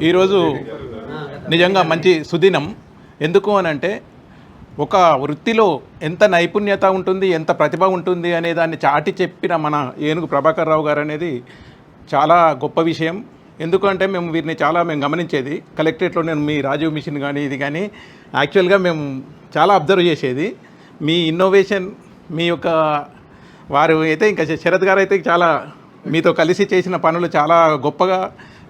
ఈరోజు నిజంగా మంచి సుదినం. ఎందుకు అనంటే ఒక వృత్తిలో ఎంత నైపుణ్యత ఉంటుంది, ఎంత ప్రతిభ ఉంటుంది అనే దాన్ని చాటి చెప్పిన మన ఏనుగు ప్రభాకర్ రావు గారు అనేది చాలా గొప్ప విషయం. ఎందుకంటే వీరిని మేము గమనించేది కలెక్టరేట్లో. నేను మీ రాజీవ్ మిషన్ కానీ ఇది కానీ యాక్చువల్గా మేము చాలా అబ్జర్వ్ చేసేది. మీ ఇన్నోవేషన్, మీ యొక్క వారు అయితే ఇంకా శరత్ గారు అయితే చాలా మీతో కలిసి చేసిన పనులు చాలా గొప్పగా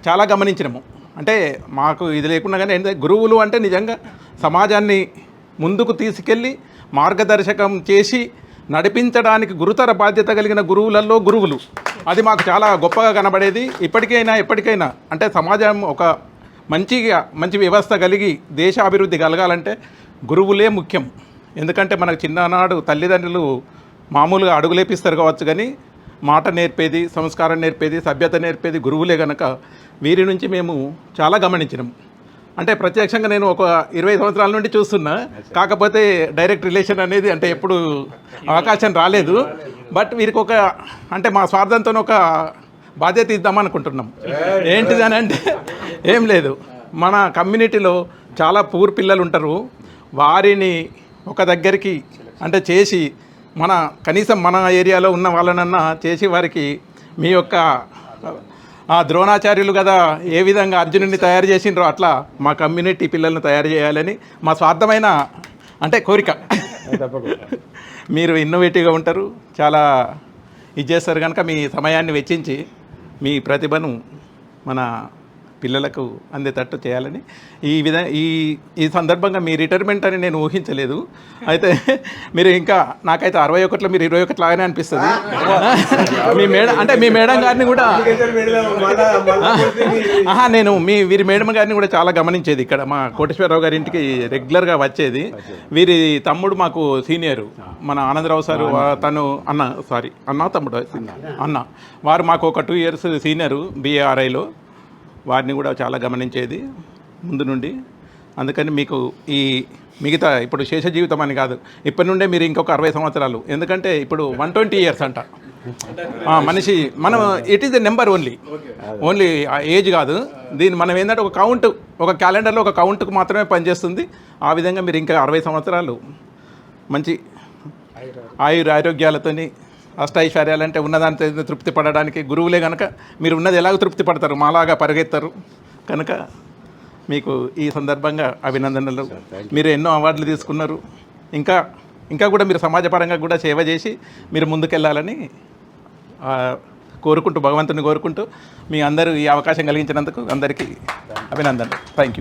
చాలా గమనించినాము. అంటే మాకు ఇది లేకుండా కానీ గురువులు అంటే నిజంగా సమాజాన్ని ముందుకు తీసుకెళ్ళి మార్గదర్శకం చేసి నడిపించడానికి గురుతర బాధ్యత కలిగిన గురువులలో గురువులు, అది మాకు చాలా గొప్పగా కనబడేది. ఇప్పటికైనా ఎప్పటికైనా అంటే సమాజం ఒక మంచి వ్యవస్థ కలిగి దేశ అభివృద్ధి కలగాలంటే గురువులే ముఖ్యం. ఎందుకంటే మనకు చిన్ననాడు తల్లిదండ్రులు మామూలుగా అడుగులేపిస్తారు కావచ్చు, కానీ మాట నేర్పేది, సంస్కారం నేర్పేది, సభ్యత నేర్పేది గురువులే కనుక వీరి నుంచి మేము చాలా గమనించినాం. అంటే ప్రత్యక్షంగా నేను ఒక 20 సంవత్సరాల నుండి చూస్తున్నా, కాకపోతే డైరెక్ట్ రిలేషన్ అనేది అంటే ఎప్పుడు అవకాశం రాలేదు. బట్ వీరికి అంటే మా స్వార్థంతో ఒక బాధ్యత ఇద్దామనుకుంటున్నాం. ఏంటిది అని అంటే ఏం లేదు, మన కమ్యూనిటీలో చాలా పూర్ పిల్లలు ఉంటారు. వారిని ఒక దగ్గరికి అంటే చేసి కనీసం మన ఏరియాలో ఉన్న వాళ్ళనన్నా చేసి వారికి మీ యొక్క ద్రోణాచార్యులు కదా ఏ విధంగా అర్జునుడిని తయారు చేసిండ్రో అట్లా మా కమ్యూనిటీ పిల్లల్ని తయారు చేయాలని మా స్వార్థమైన అంటే కోరిక. మీరు ఇన్నోవేటివ్గా ఉంటారు, చాలా ఇది చేస్తారు కనుక మీ సమయాన్ని వెచ్చించి మీ ప్రతిభను మన పిల్లలకు అందేటట్టు చేయాలని ఈ సందర్భంగా మీ రిటైర్మెంట్ అని నేను ఊహించలేదు. అయితే మీరు ఇంకా నాకైతే 61లో మీరు 21 లాగానే అనిపిస్తుంది. మీ మేడం గారిని కూడా నేను వీరి మేడం గారిని కూడా చాలా గమనించేది. ఇక్కడ మా కోటేశ్వరరావు గారి ఇంటికి రెగ్యులర్గా వచ్చేది. వీరి తమ్ముడు మాకు సీనియరు, మన ఆనందరావు సారు, తను అన్న వారు మాకు ఒక 2 years సీనియరు BARIలో. వారిని కూడా చాలా గమనించేది ముందు నుండి. అందుకని మీకు ఈ మిగతా ఇప్పుడు శేష జీవితం అని కాదు, ఇప్పటి నుండే మీరు ఇంకొక 60 సంవత్సరాలు. ఎందుకంటే ఇప్పుడు 120 years అంట మనిషి. మనం it is the number only age కాదు. దీన్ని మనం ఏంటంటే ఒక క్యాలెండర్లో ఒక కౌంట్కు మాత్రమే పనిచేస్తుంది. ఆ విధంగా మీరు ఇంకా 60 సంవత్సరాలు మంచి ఆరోగ్యాలతోని అష్టైశ్వర్యాలంటే ఉన్నదానితో తృప్తి పడడానికి గురువులే కనుక మీరు ఉన్నది ఎలాగో తృప్తి పడతారు, మాలాగా పరిగెత్తారు కనుక మీకు ఈ సందర్భంగా అభినందనలు. మీరు ఎన్నో అవార్డులు తీసుకున్నారు. ఇంకా కూడా మీరు సమాజపరంగా కూడా సేవ చేసి మీరు ముందుకెళ్ళాలని భగవంతుని కోరుకుంటూ మీ అందరూ ఈ అవకాశం కలిగించినందుకు అందరికీ అభినందనలు. Thank you.